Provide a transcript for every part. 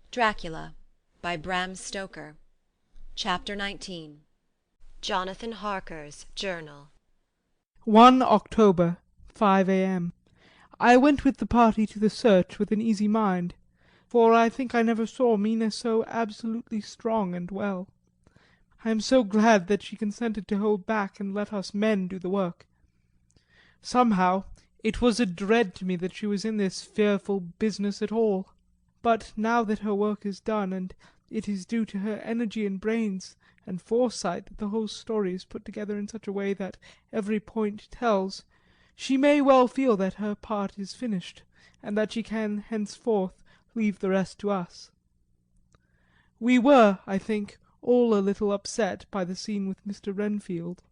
Dracula by Bram Stoker. Chapter 19. Jonathan Harker's Journal. 1 October, 5 a.m. I went with the party to the search with an easy mind, for I think I never saw Mina so absolutely strong and well. I am so glad that she consented to hold back and let us men do the work. Somehow it was a dread to me that she was in this fearful business at all. But now that her work is done, and it is due to her energy and brains and foresight that the whole story is put together in such a way that every point tells, she may well feel that her part is finished, and that she can henceforth leave the rest to us. We were, I think, all a little upset by the scene with Mr. Renfield.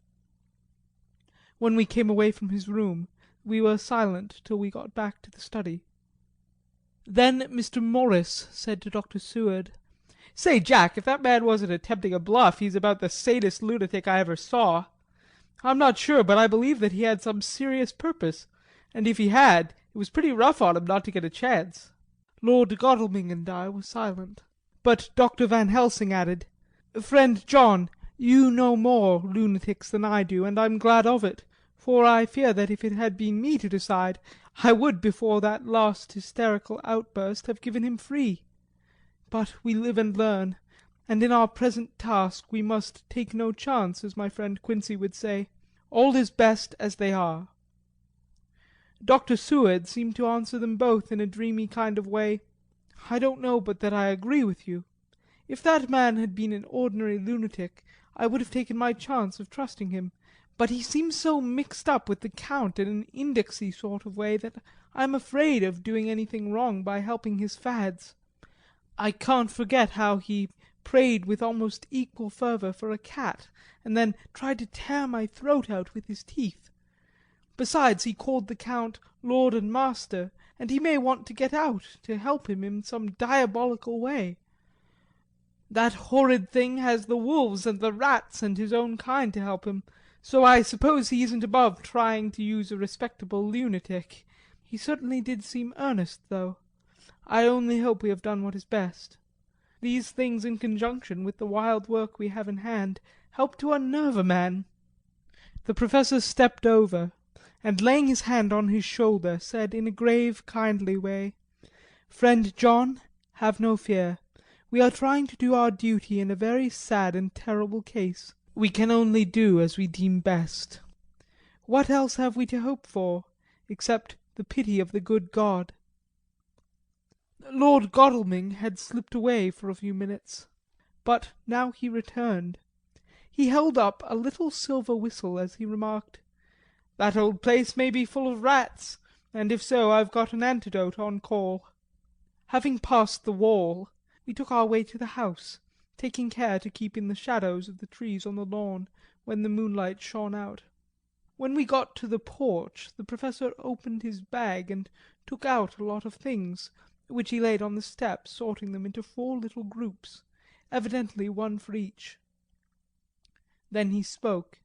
When we came away from his room we were silent till we got back to the study. Then Mr. Morris said to Dr. Seward, "Say, Jack, if that man wasn't attempting a bluff, he's about the sanest lunatic I ever saw. I'm not sure, but I believe that he had some serious purpose, and if he had, it was pretty rough on him not to get a chance." Lord Godalming and I were silent, but Dr. Van Helsing added, "Friend John, you know more lunatics than I do, and I'm glad of it, for I fear that if it had been me to decide, I would, before that last hysterical outburst, have given him free. But we live and learn, and in our present task we must take no chance, as my friend Quincey would say. All is best as they are." Dr. Seward seemed to answer them both in a dreamy kind of way. "I don't know but that I agree with you. If that man had been an ordinary lunatic I would have taken my chance of trusting him, but he seems so mixed up with the Count in an indexy sort of way that I'm afraid of doing anything wrong by helping his fads. I can't forget how he prayed with almost equal fervour for a cat, and then tried to tear my throat out with his teeth. Besides, he called the Count Lord and Master, and he may want to get out to help him in some diabolical way. That horrid thing has the wolves and the rats and his own kind to help him, so I suppose he isn't above trying to use a respectable lunatic. He certainly did seem earnest, though. I only hope we have done what is best. These things in conjunction with the wild work we have in hand help to unnerve a man." The Professor stepped over, and laying his hand on his shoulder said in a grave kindly way, "Friend John, have no fear. We are trying to do our duty in a very sad and terrible case. We can only do as we deem best. What else have we to hope for, except the pity of the good God?" Lord Godalming had slipped away for a few minutes, but now he returned. He held up a little silver whistle as he remarked, "That old place may be full of rats, and if so I've got an antidote on call." Having passed the wall, we took our way to the house, taking care to keep in the shadows of the trees on the lawn when the moonlight shone out. When we got to the porch the Professor opened his bag and took out a lot of things, which he laid on the step, sorting them into 4 little groups, evidently one for each. Then he spoke.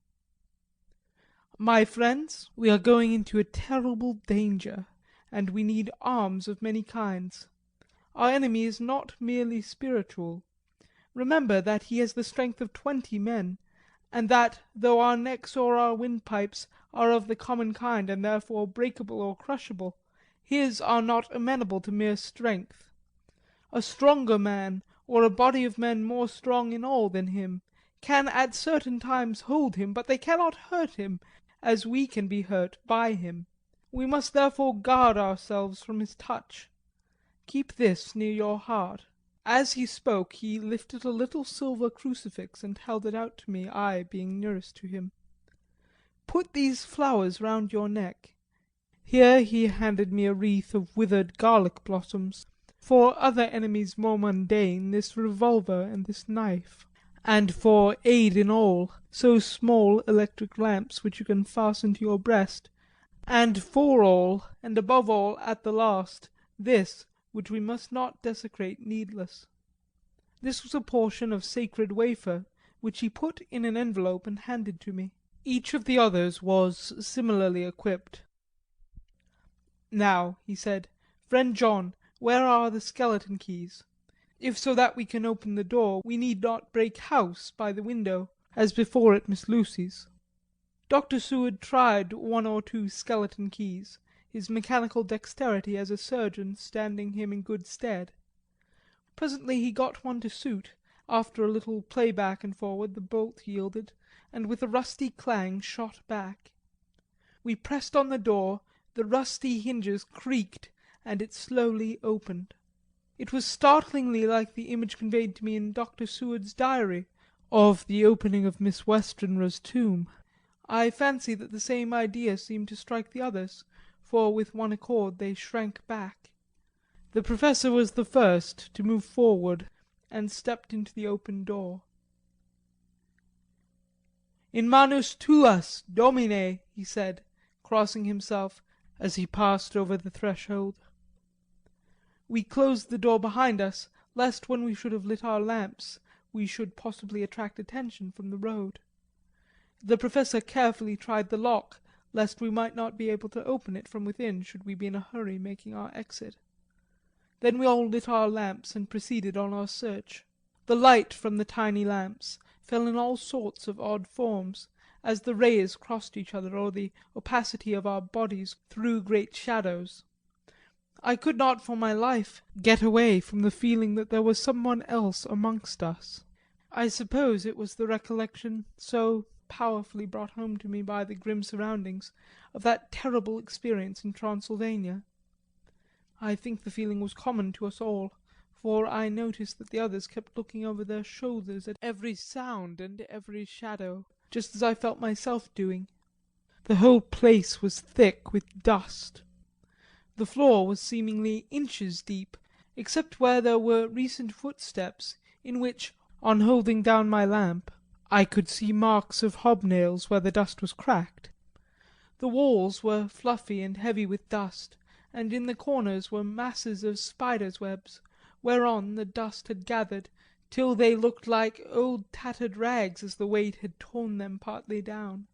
"My friends, we are going into a terrible danger, and we need arms of many kinds. Our enemy is not merely spiritual. Remember that he has the strength of 20 men, and that though our necks or our windpipes are of the common kind and therefore breakable or crushable, his are not amenable to mere strength. A stronger man, or a body of men more strong in all than him, can at certain times hold him, but they cannot hurt him as we can be hurt by him. We must therefore guard ourselves from his touch. Keep this near your heart." As he spoke he lifted a little silver crucifix and held it out to me, I being nearest to him. "Put these flowers round your neck." Here he handed me a wreath of withered garlic blossoms, for other enemies more mundane this revolver and this knife, and for aid in all, so small electric lamps which you can fasten to your breast, and for all, and above all at the last, this, which we must not desecrate needless. This was a portion of sacred wafer, which he put in an envelope and handed to me. Each of the others was similarly equipped. "Now," he said, "friend John, where are the skeleton keys? if so that we can open the door we need not break house by the window, as before at Miss Lucy's. Dr. Seward tried one or two skeleton keys, his mechanical dexterity as a surgeon standing him in good stead. Presently he got one to suit, after a little play back and forward the bolt yielded, and with a rusty clang shot back. We pressed on the door, the rusty hinges creaked, and it slowly opened. It was startlingly like the image conveyed to me in Dr. Seward's diary of the opening of Miss Westenra's tomb. I fancy that the same idea seemed to strike the others, for with one accord they shrank back. The Professor was the first to move forward and stepped into the open door. "In manus tuas, Domine," he said, crossing himself as he passed over the threshold. We closed the door behind us, lest when we should have lit our lamps we should possibly attract attention from the road. The Professor carefully tried the lock, lest we might not be able to open it from within should we be in a hurry making our exit. Then we all lit our lamps and proceeded on our search. The light from the tiny lamps fell in all sorts of odd forms, as the rays crossed each other or the opacity of our bodies threw great shadows. I could not for my life get away from the feeling that there was someone else amongst us. I suppose it was the recollection, so powerfully brought home to me by the grim surroundings, of that terrible experience in Transylvania. I think the feeling was common to us all, for I noticed that the others kept looking over their shoulders at every sound and every shadow, just as I felt myself doing. The whole place was thick with dust. The floor was seemingly inches deep, except where there were recent footsteps, in which, on holding down my lamp, I could see marks of hobnails where the dust was cracked. The walls were fluffy and heavy with dust, and in the corners were masses of spiders' webs, whereon the dust had gathered till they looked like old tattered rags as the weight had torn them partly down.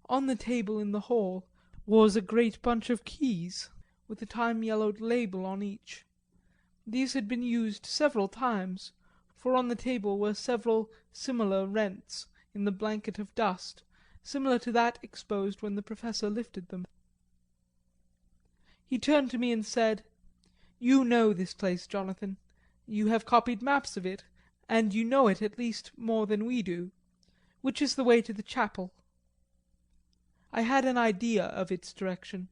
On the table in the hall was a great bunch of keys, with a time-yellowed label on each. These had been used several times, for on the table were several similar rents in the blanket of dust, similar to that exposed when the Professor lifted them. He turned to me and said, "You know this place, Jonathan. You have copied maps of it, and you know it at least more than we do. Which is the way to the chapel?" I had an idea of its direction,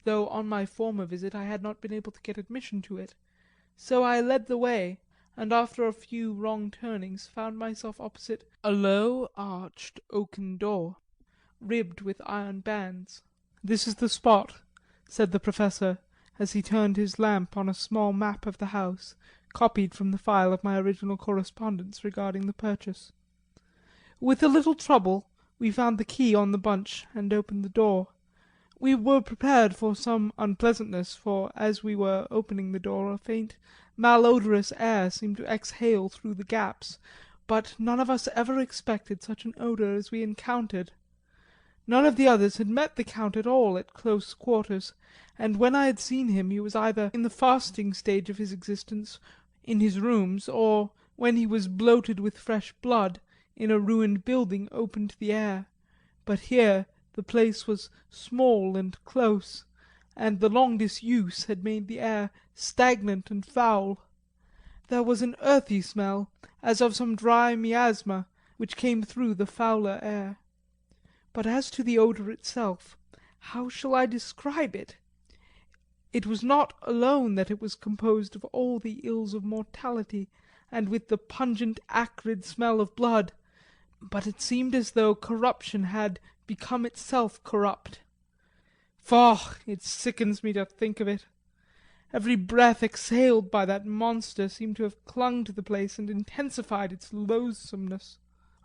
though on my former visit I had not been able to get admission to it, so I led the way, and after a few wrong turnings found myself opposite a low arched oaken door, ribbed with iron bands. "This is the spot," said the Professor, as he turned his lamp on a small map of the house, copied from the file of my original correspondence regarding the purchase. With a little trouble we found the key on the bunch and opened the door. We were prepared for some unpleasantness, for as we were opening the door a faint malodorous air seemed to exhale through the gaps, but none of us ever expected such an odour as we encountered. None of the others had met the Count at all at close quarters, and when I had seen him he was either in the fasting stage of his existence in his rooms, or, when he was bloated with fresh blood, in a ruined building open to the air. But here the place was small and close, and the long disuse had made the air stagnant and foul. There was an earthy smell, as of some dry miasma, which came through the fouler air. But as to the odour itself, how shall I describe it? It was not alone that it was composed of all the ills of mortality, and with the pungent acrid smell of blood, but it seemed as though corruption had become itself corrupt. Faugh! It sickens me to think of it. Every breath exhaled by that monster seemed to have clung to the place and intensified its loathsomeness.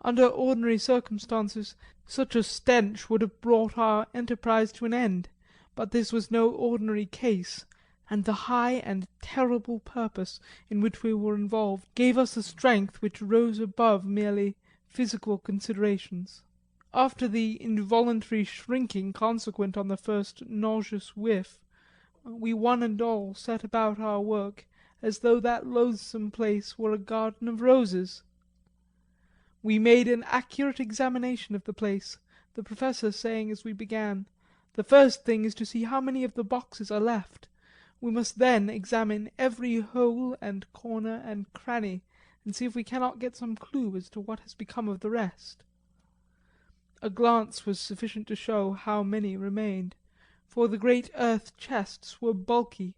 Under ordinary circumstances such a stench would have brought our enterprise to an end, but this was no ordinary case, and the high and terrible purpose in which we were involved gave us a strength which rose above merely physical considerations. After the involuntary shrinking consequent on the first nauseous whiff, we one and all set about our work as though that loathsome place were a garden of roses. We made an accurate examination of the place, the Professor saying as we began, "The first thing is to see how many of the boxes are left. We must then examine every hole and corner and cranny, and see if we cannot get some clue as to what has become of the rest." A glance was sufficient to show how many remained, for the great earth chests were bulky,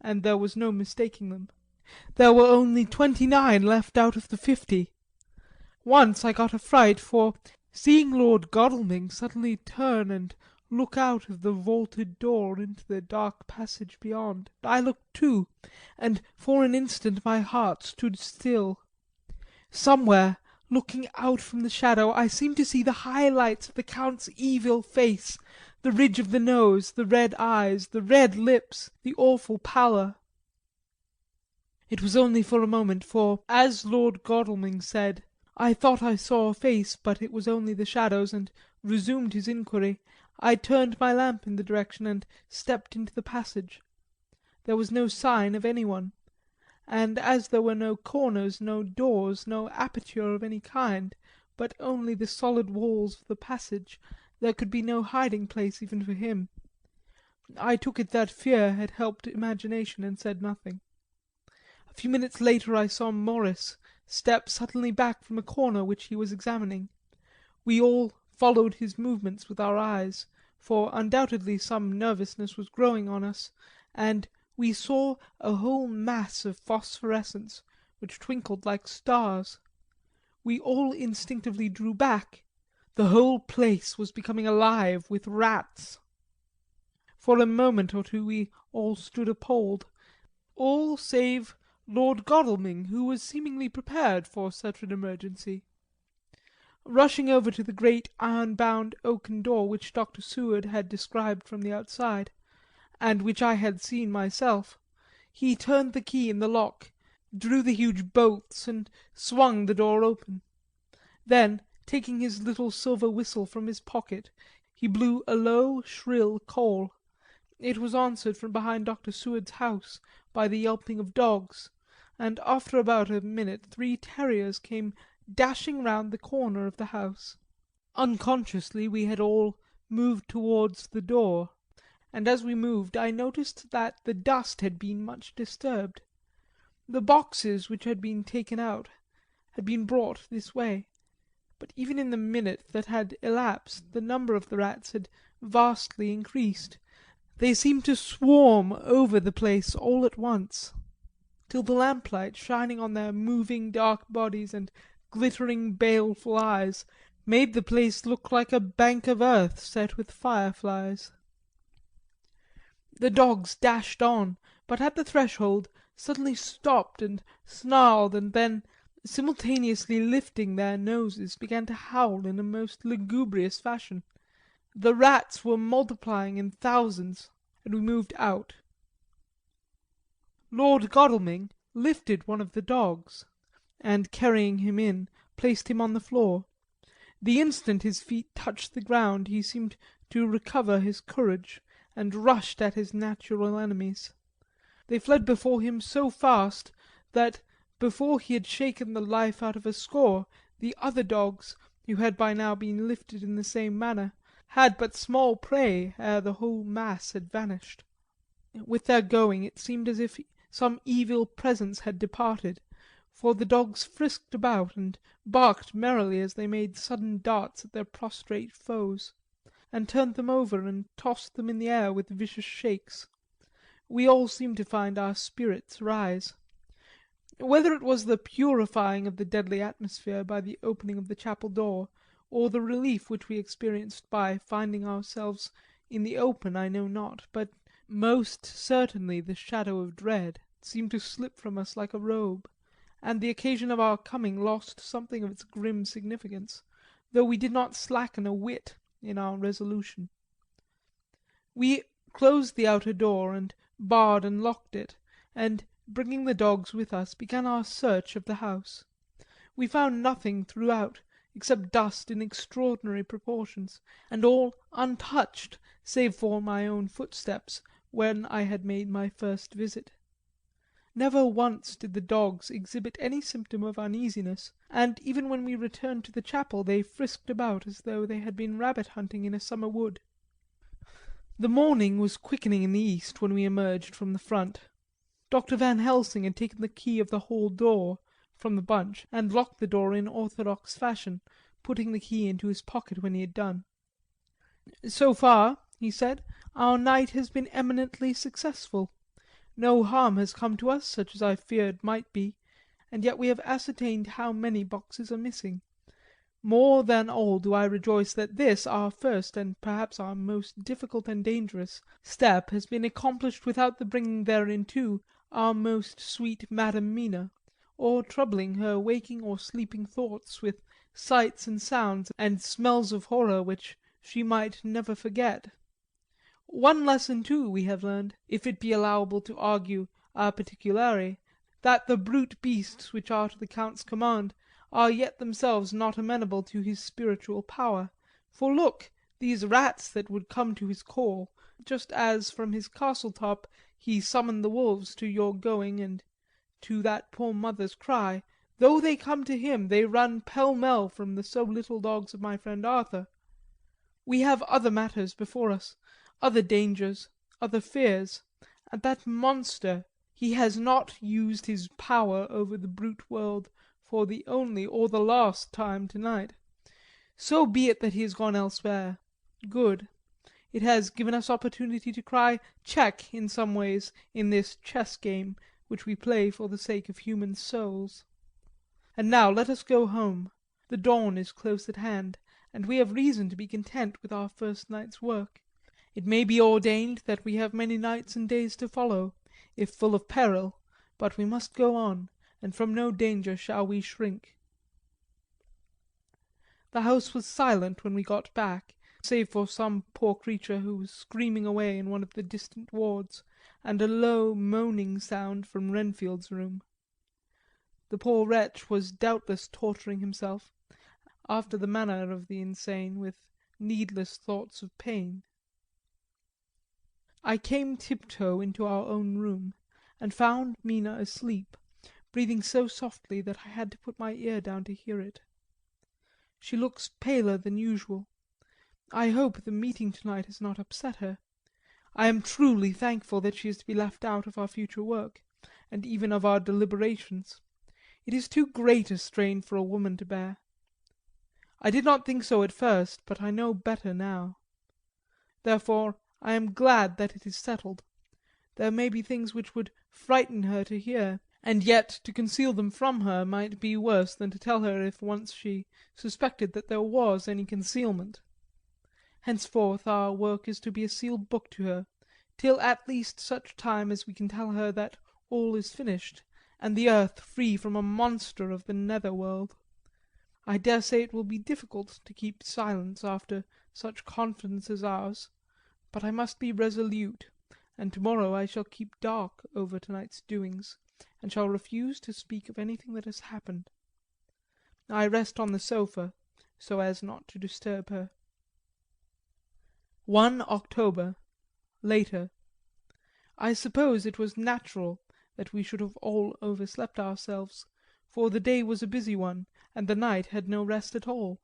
and there was no mistaking them. There were only 29 left out of the 50. Once I got a fright, for seeing Lord Godalming suddenly turn and look out of the vaulted door into the dark passage beyond, I looked too, and for an instant my heart stood still. Somewhere, looking out from the shadow, I seemed to see the high lights of the Count's evil face, the ridge of the nose, the red eyes, the red lips, the awful pallor. It was only for a moment, for, as Lord Godalming said, I thought I saw a face, but it was only the shadows, and resumed his inquiry. I turned my lamp in the direction and stepped into the passage. There was no sign of anyone, and as there were no corners, no doors, no aperture of any kind, but only the solid walls of the passage, there could be no hiding place even for him. I took it that fear had helped imagination and said nothing. A few minutes later I saw Morris step suddenly back from a corner which he was examining. We all followed his movements with our eyes, for undoubtedly some nervousness was growing on us, and we saw a whole mass of phosphorescence which twinkled like stars. We all instinctively drew back. The whole place was becoming alive with rats. For a moment or two we all stood appalled, all save Lord Godalming, who was seemingly prepared for such an emergency. Rushing over to the great iron-bound oaken door which Dr. Seward had described from the outside, and which I had seen myself, he turned the key in the lock, drew the huge bolts and swung the door open. Then, taking his little silver whistle from his pocket, he blew a low, shrill call. It was answered from behind Dr. Seward's house by the yelping of dogs, and after about a minute 3 terriers came dashing round the corner of the house. Unconsciously we had all moved towards the door, and as we moved I noticed that the dust had been much disturbed. The boxes which had been taken out had been brought this way, but even in the minute that had elapsed the number of the rats had vastly increased. They seemed to swarm over the place all at once, till the lamplight shining on their moving dark bodies and glittering baleful eyes made the place look like a bank of earth set with fireflies. The dogs dashed on, but at the threshold suddenly stopped and snarled, and then, simultaneously lifting their noses, began to howl in a most lugubrious fashion. The rats were multiplying in thousands, and we moved out. Lord Godalming lifted one of the dogs, and carrying him in, placed him on the floor. The instant his feet touched the ground he seemed to recover his courage, and rushed at his natural enemies. They fled before him so fast that, before he had shaken the life out of a score, the other dogs, who had by now been lifted in the same manner, had but small prey ere the whole mass had vanished. With their going it seemed as if some evil presence had departed, for the dogs frisked about and barked merrily as they made sudden darts at their prostrate foes, and turned them over and tossed them in the air with vicious shakes. We all seemed to find our spirits rise. Whether it was the purifying of the deadly atmosphere by the opening of the chapel door, or the relief which we experienced by finding ourselves in the open, I know not, but most certainly the shadow of dread seemed to slip from us like a robe, and the occasion of our coming lost something of its grim significance, though we did not slacken a whit in our resolution. We closed the outer door and barred and locked it, and bringing the dogs with us, began our search of the house. We found nothing throughout except dust in extraordinary proportions, and all untouched save for my own footsteps when I had made my first visit. Never once did the dogs exhibit any symptom of uneasiness, and even when we returned to the chapel they frisked about as though they had been rabbit hunting in a summer wood. The morning was quickening in the east when we emerged from the front. Dr. Van Helsing had taken the key of the hall door from the bunch and locked the door in orthodox fashion, putting the key into his pocket when he had done. "So far," he said, "our night has been eminently successful. No harm has come to us, such as I feared might be, and yet we have ascertained how many boxes are missing. More than all do I rejoice that this, our first and perhaps our most difficult and dangerous step has been accomplished without the bringing thereinto our most sweet Madam Mina, or troubling her waking or sleeping thoughts with sights and sounds and smells of horror which she might never forget. One lesson too we have learned, if it be allowable to argue a particulari, that the brute beasts which are to the Count's command are yet themselves not amenable to his spiritual power. For look, these rats that would come to his call, just as from his castle top he summoned the wolves to your going and to that poor mother's cry, though they come to him they run pell-mell from the so little dogs of my friend Arthur. We have other matters before us, other dangers, other fears, and that monster, he has not used his power over the brute world for the only or the last time tonight. So be it that he has gone elsewhere. Good. It has given us opportunity to cry check in some ways in this chess game which we play for the sake of human souls. And now let us go home. The dawn is close at hand, and we have reason to be content with our first night's work. It may be ordained that we have many nights and days to follow, if full of peril, but we must go on, and from no danger shall we shrink." The house was silent when we got back, save for some poor creature who was screaming away in one of the distant wards, and a low moaning sound from Renfield's room. The poor wretch was doubtless torturing himself, after the manner of the insane, with needless thoughts of pain. I came tiptoe into our own room, and found Mina asleep, breathing so softly that I had to put my ear down to hear it. She looks paler than usual. I hope the meeting tonight has not upset her. I am truly thankful that she is to be left out of our future work, and even of our deliberations. It is too great a strain for a woman to bear. I did not think so at first, but I know better now. Therefore I am glad that it is settled. There may be things which would frighten her to hear, and yet to conceal them from her might be worse than to tell her if once she suspected that there was any concealment. Henceforth our work is to be a sealed book to her, till at least such time as we can tell her that all is finished, and the earth free from a monster of the nether world. I dare say it will be difficult to keep silence after such confidence as ours, but I must be resolute, and tomorrow I shall keep dark over tonight's doings, and shall refuse to speak of anything that has happened. I rest on the sofa, so as not to disturb her. 1 October, later. I suppose it was natural that we should have all overslept ourselves, for the day was a busy one, and the night had no rest at all.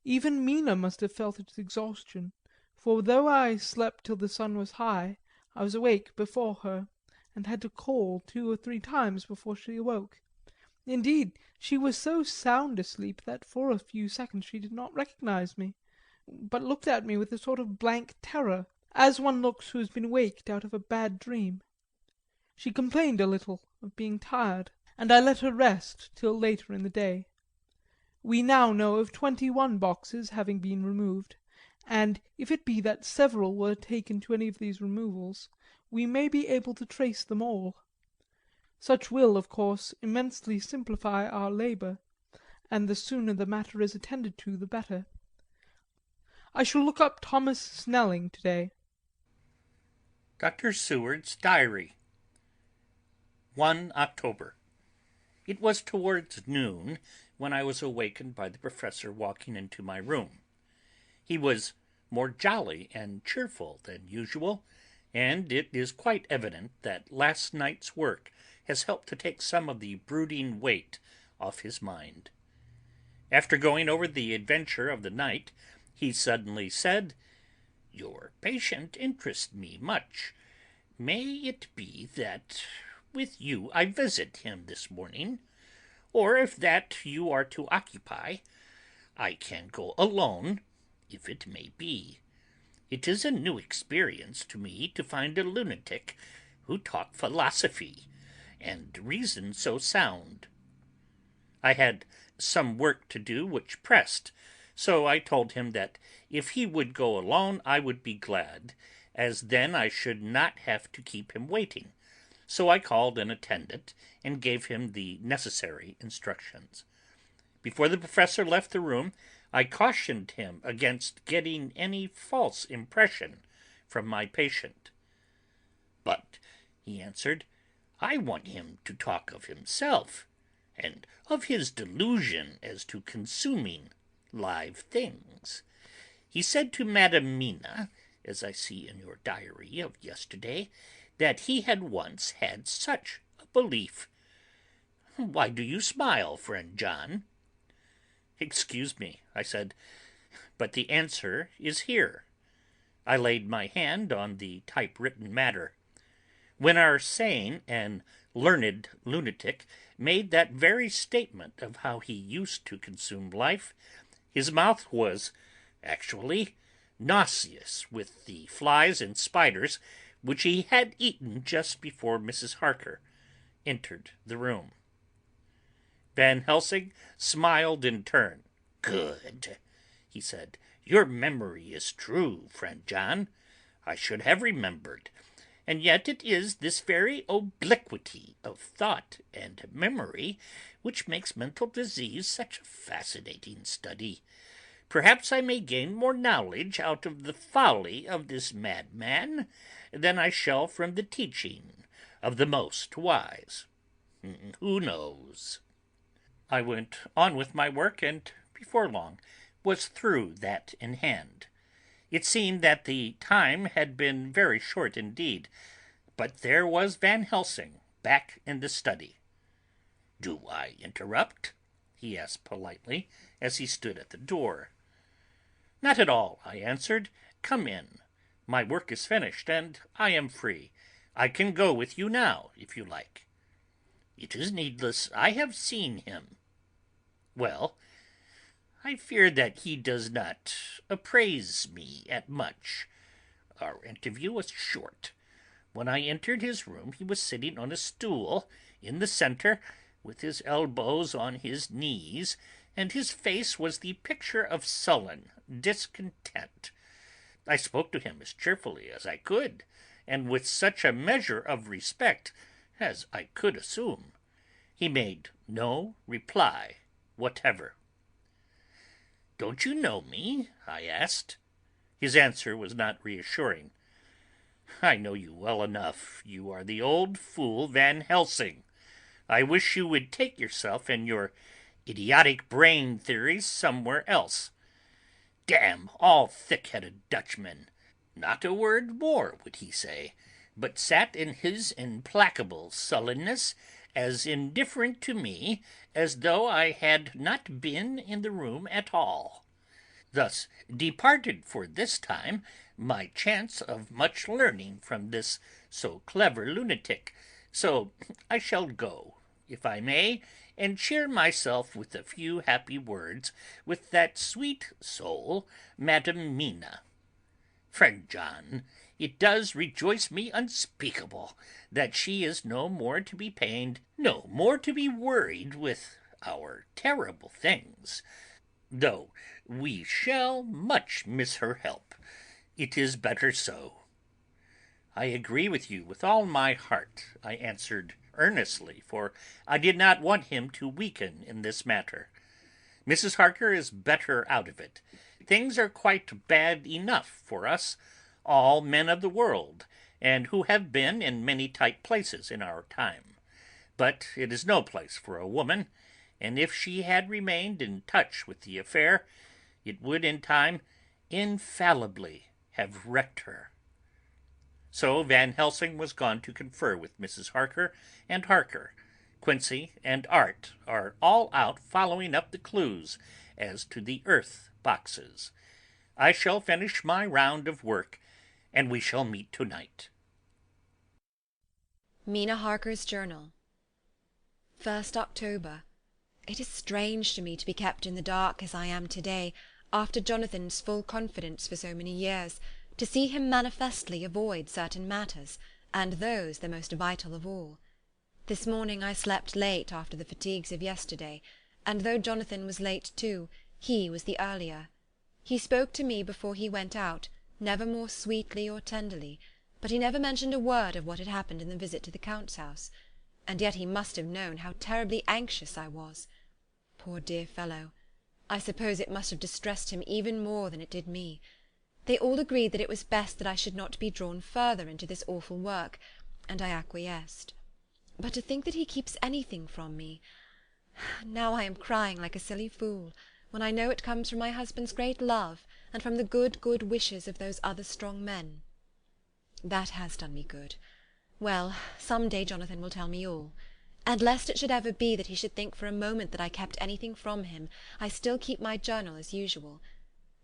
Even Mina must have felt its exhaustion, for though I slept till the sun was high, I was awake before her, and had to call 2 or 3 times before she awoke. Indeed, she was so sound asleep that for a few seconds she did not recognise me, but looked at me with a sort of blank terror, as one looks who has been waked out of a bad dream. She complained a little of being tired, and I let her rest till later in the day. We now know of 21 boxes having been removed, and if it be that several were taken to any of these removals, we may be able to trace them all. Such will, of course, immensely simplify our labour, and the sooner the matter is attended to the better. I shall look up Thomas Snelling to-day. Dr. Seward's Diary. 1 October. It was towards noon when I was awakened by the Professor walking into my room. He was more jolly and cheerful than usual, and it is quite evident that last night's work has helped to take some of the brooding weight off his mind. After going over the adventure of the night, he suddenly said, "Your patient interests me much. May it be that with you I visit him this morning? Or if that you are to occupy, I can go alone, if it may be. It is a new experience to me to find a lunatic who talk philosophy and reason so sound." I had some work to do which pressed, so I told him that if he would go alone I would be glad, as then I should not have to keep him waiting. So I called an attendant and gave him the necessary instructions. Before the professor left the room, I cautioned him against getting any false impression from my patient. "But," he answered, "I want him to talk of himself, and of his delusion as to consuming live things. He said to Madam Mina, as I see in your diary of yesterday, that he had once had such a belief. Why do you smile, friend John?" "Excuse me," I said, "but the answer is here." I laid my hand on the typewritten matter. When our sane and learned lunatic made that very statement of how he used to consume life, his mouth was actually nauseous with the flies and spiders which he had eaten just before Mrs. Harker entered the room. Van Helsing smiled in turn. "Good," he said. "Your memory is true, friend John. I should have remembered. And yet it is this very obliquity of thought and memory which makes mental disease such a fascinating study. Perhaps I may gain more knowledge out of the folly of this madman than I shall from the teaching of the most wise. Who knows?" I went on with my work, and before long was through that in hand. It seemed that the time had been very short indeed, but there was Van Helsing back in the study. "Do I interrupt?" he asked politely as he stood at the door. "Not at all," I answered. "Come in. My work is finished, and I am free. I can go with you now, if you like." "It is needless. I have seen him." "Well, I fear that he does not appraise me at much. Our interview was short. When I entered his room he was sitting on a stool in the centre, with his elbows on his knees, and his face was the picture of sullen discontent. I spoke to him as cheerfully as I could, and with such a measure of respect as I could assume. He made no reply whatever. "Don't you know me?" I asked. His answer was not reassuring. "I know you well enough. You are the old fool Van Helsing. I wish you would take yourself and your idiotic brain theories somewhere else. Damn all thick-headed Dutchmen!" Not a word more would he say, but sat in his implacable sullenness, as indifferent to me as though I had not been in the room at all. Thus departed for this time my chance of much learning from this so clever lunatic, so I shall go, if I may, and cheer myself with a few happy words with that sweet soul, Madam Mina. Friend John, it does rejoice me unspeakable that she is no more to be pained, no more to be worried with our terrible things, though we shall much miss her help. It is better so." "I agree with you with all my heart," I answered earnestly, for I did not want him to weaken in this matter. "Mrs. Harker is better out of it. Things are quite bad enough for us, all men of the world, and who have been in many tight places in our time. But it is no place for a woman, and if she had remained in touch with the affair, it would in time infallibly have wrecked her." So Van Helsing was gone to confer with Mrs. Harker and Harker. Quincey and Art are all out following up the clues as to the earth boxes. I shall finish my round of work, and we shall meet tonight. Mina Harker's Journal. 1st October. It is strange to me to be kept in the dark as I am to-day, after Jonathan's full confidence for so many years, to see him manifestly avoid certain matters, and those the most vital of all. This morning I slept late after the fatigues of yesterday, and though Jonathan was late too, he was the earlier. He spoke to me before he went out, never more sweetly or tenderly, but he never mentioned a word of what had happened in the visit to the Count's house. And yet he must have known how terribly anxious I was. Poor dear fellow! I suppose it must have distressed him even more than it did me. They all agreed that it was best that I should not be drawn further into this awful work, and I acquiesced. But to think that he keeps anything from me! Now I am crying like a silly fool, when I know it comes from my husband's great love, and from the good wishes of those other strong men. That has done me good. Well, some day Jonathan will tell me all. And lest it should ever be that he should think for a moment that I kept anything from him, I still keep my journal as usual.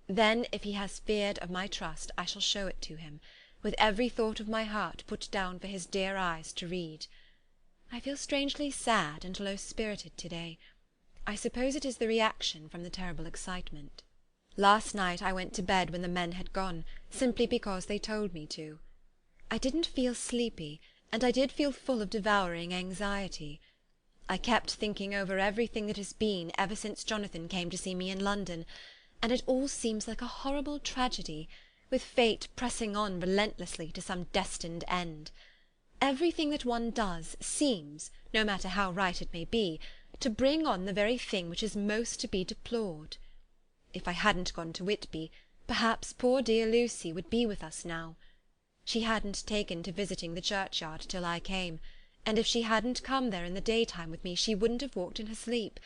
Then, if he has feared of my trust, I shall show it to him, with every thought of my heart put down for his dear eyes to read. I feel strangely sad and low-spirited to-day. I suppose it is the reaction from the terrible excitement. Last night I went to bed when the men had gone, simply because they told me to. I didn't feel sleepy, and I did feel full of devouring anxiety. I kept thinking over everything that has been ever since Jonathan came to see me in London, and it all seems like a horrible tragedy, with fate pressing on relentlessly to some destined end. Everything that one does seems, no matter how right it may be, to bring on the very thing which is most to be deplored. If I hadn't gone to Whitby, perhaps poor dear Lucy would be with us now. She hadn't taken to visiting the churchyard till I came, and if she hadn't come there in the daytime with me she wouldn't have walked in her sleep,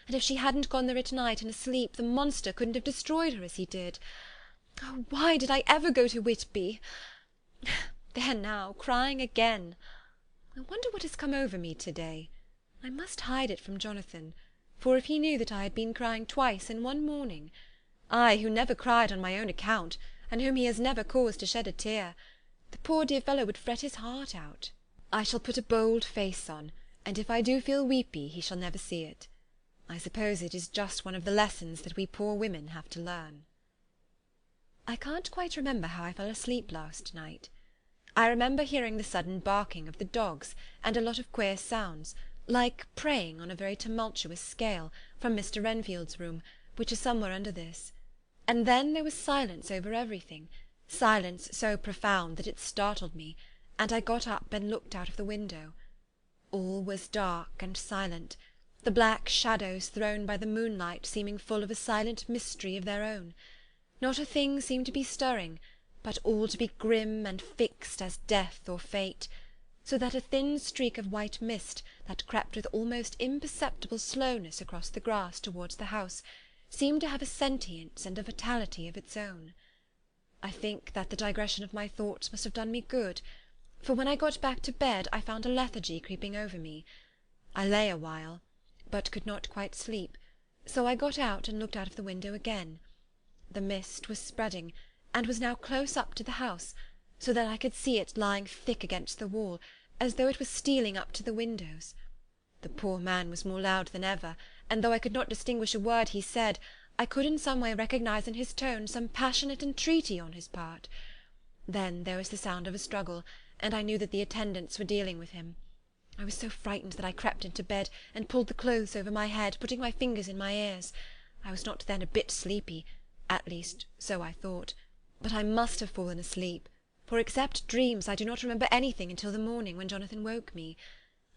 and if she hadn't gone there at night in her sleep the monster couldn't have destroyed her as he did. Oh, why did I ever go to Whitby? There now, crying again. I wonder what has come over me to-day. I must hide it from Jonathan, for if he knew that I had been crying twice in one morning, I, who never cried on my own account, and whom he has never caused to shed a tear, the poor dear fellow would fret his heart out. I shall put a bold face on, and if I do feel weepy he shall never see it. I suppose it is just one of the lessons that we poor women have to learn. I can't quite remember how I fell asleep last night. I remember hearing the sudden barking of the dogs, and a lot of queer sounds, like praying on a very tumultuous scale, from Mr. Renfield's room, which is somewhere under this. And then there was silence over everything, silence so profound that it startled me, and I got up and looked out of the window. All was dark and silent, the black shadows thrown by the moonlight seeming full of a silent mystery of their own. Not a thing seemed to be stirring, but all to be grim and fixed as death or fate, so that a thin streak of white mist that crept with almost imperceptible slowness across the grass towards the house seemed to have a sentience and a vitality of its own. I think that the digression of my thoughts must have done me good, for when I got back to bed I found a lethargy creeping over me. I lay a while, but could not quite sleep, so I got out and looked out of the window again. The mist was spreading, and was now close up to the house, so that I could see it lying thick against the wall, as though it was stealing up to the windows. The poor man was more loud than ever, and though I could not distinguish a word he said, I could in some way recognise in his tone some passionate entreaty on his part. Then there was the sound of a struggle, and I knew that the attendants were dealing with him. I was so frightened that I crept into bed, and pulled the clothes over my head, putting my fingers in my ears. I was not then a bit sleepy, at least so I thought, but I must have fallen asleep, for except dreams I do not remember anything until the morning, when Jonathan woke me.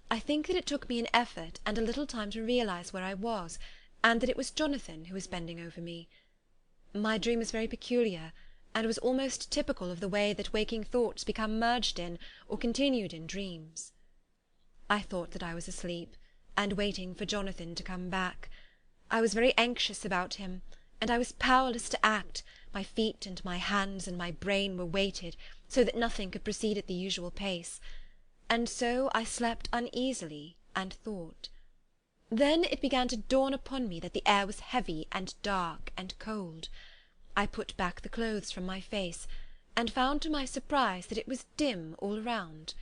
I think that it took me an effort and a little time to realise where I was, and that it was Jonathan who was bending over me. My dream was very peculiar, and was almost typical of the way that waking thoughts become merged in or continued in dreams. I thought that I was asleep, and waiting for Jonathan to come back. I was very anxious about him, and I was powerless to act, My feet and my hands and my brain were weighted, so that nothing could proceed at the usual pace. And so I slept uneasily and thought. Then it began to dawn upon me that the air was heavy and dark and cold. I put back the clothes from my face, and found to my surprise that it was dim all around.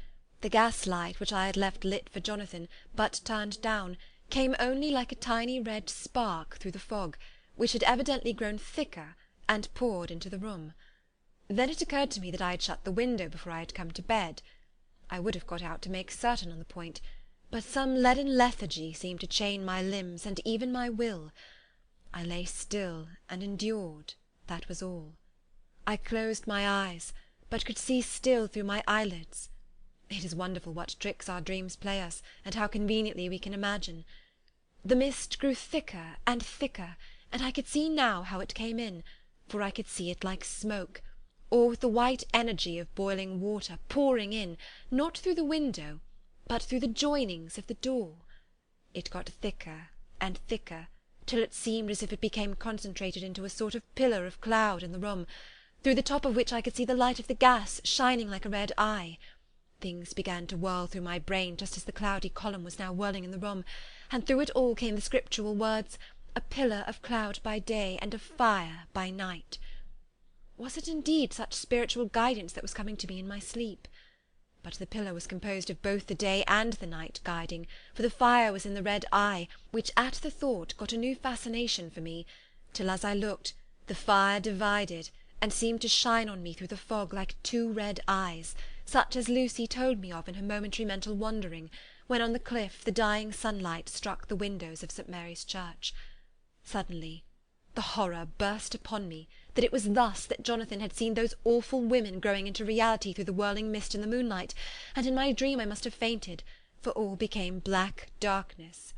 The gas-light, which I had left lit for Jonathan, but turned down, came only like a tiny red spark through the fog, which had evidently grown thicker and poured into the room. Then it occurred to me that I had shut the window before I had come to bed. I would have got out to make certain on the point, but some leaden lethargy seemed to chain my limbs and even my will. I lay still and endured, that was all. I closed my eyes, but could see still through my eyelids. It is wonderful what tricks our dreams play us, and how conveniently we can imagine. The mist grew thicker and thicker, and I could see now how it came in, for I could see it like smoke, or with the white energy of boiling water pouring in, not through the window, but through the joinings of the door. It got thicker and thicker, till it seemed as if it became concentrated into a sort of pillar of cloud in the room, through the top of which I could see the light of the gas shining like a red eye. Things began to whirl through my brain just as the cloudy column was now whirling in the room, and through it all came the scriptural words, "A pillar of cloud by day and of fire by night." Was it indeed such spiritual guidance that was coming to me in my sleep? But the pillar was composed of both the day and the night guiding, for the fire was in the red eye, which at the thought got a new fascination for me, till as I looked, the fire divided, and seemed to shine on me through the fog like two red eyes, such as Lucy told me of in her momentary mental wandering, when on the cliff the dying sunlight struck the windows of St. Mary's Church. Suddenly the horror burst upon me that it was thus that Jonathan had seen those awful women growing into reality through the whirling mist in the moonlight, and in my dream I must have fainted, for all became black darkness.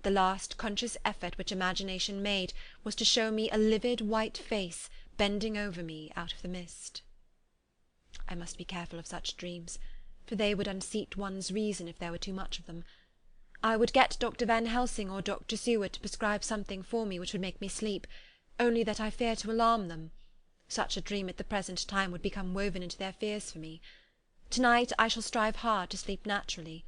The last conscious effort which imagination made was to show me a livid white face bending over me out of the mist. I must be careful of such dreams, for they would unseat one's reason if there were too much of them. I would get Dr. Van Helsing or Dr. Seward to prescribe something for me which would make me sleep, only that I fear to alarm them. Such a dream at the present time would become woven into their fears for me. To-night I shall strive hard to sleep naturally.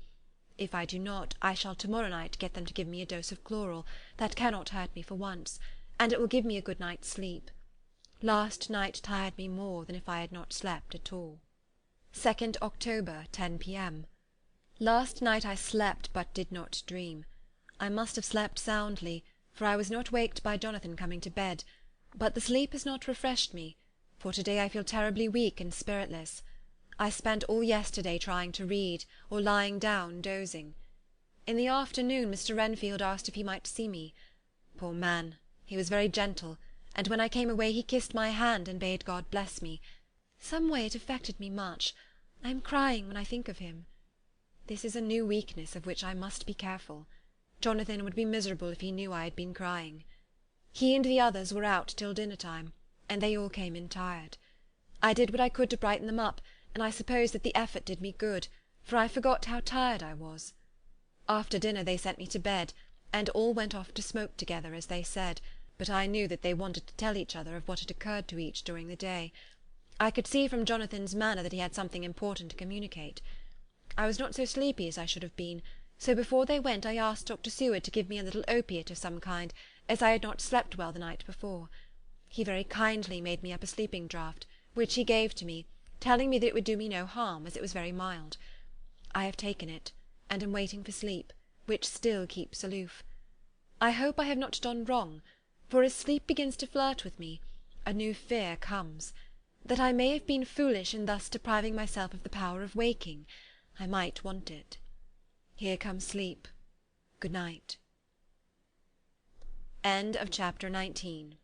If I do not, I shall to-morrow night get them to give me a dose of chloral, that cannot hurt me for once, and it will give me a good night's sleep. Last night tired me more than if I had not slept at all. 2nd October, 10 p.m. Last night I slept but did not dream. I must have slept soundly, for I was not waked by Jonathan coming to bed, but the sleep has not refreshed me, for to-day I feel terribly weak and spiritless. I spent all yesterday trying to read, or lying down dozing. In the afternoon Mr. Renfield asked if he might see me. Poor man, he was very gentle, and when I came away he kissed my hand and bade God bless me. Some way it affected me much. I am crying when I think of him. This is a new weakness of which I must be careful. Jonathan would be miserable if he knew I had been crying. He and the others were out till dinner-time, and they all came in tired. I did what I could to brighten them up, and I suppose that the effort did me good, for I forgot how tired I was. After dinner they sent me to bed, and all went off to smoke together, as they said, but I knew that they wanted to tell each other of what had occurred to each during the day. I could see from Jonathan's manner that he had something important to communicate. I was not so sleepy as I should have been, so before they went I asked Dr. Seward to give me a little opiate of some kind, as I had not slept well the night before. He very kindly made me up a sleeping draught, which he gave to me, telling me that it would do me no harm, as it was very mild. I have taken it, and am waiting for sleep, which still keeps aloof. I hope I have not done wrong, for as sleep begins to flirt with me, a new fear comes, that I may have been foolish in thus depriving myself of the power of waking. I might want it. Here comes sleep. Good night. End of chapter 19.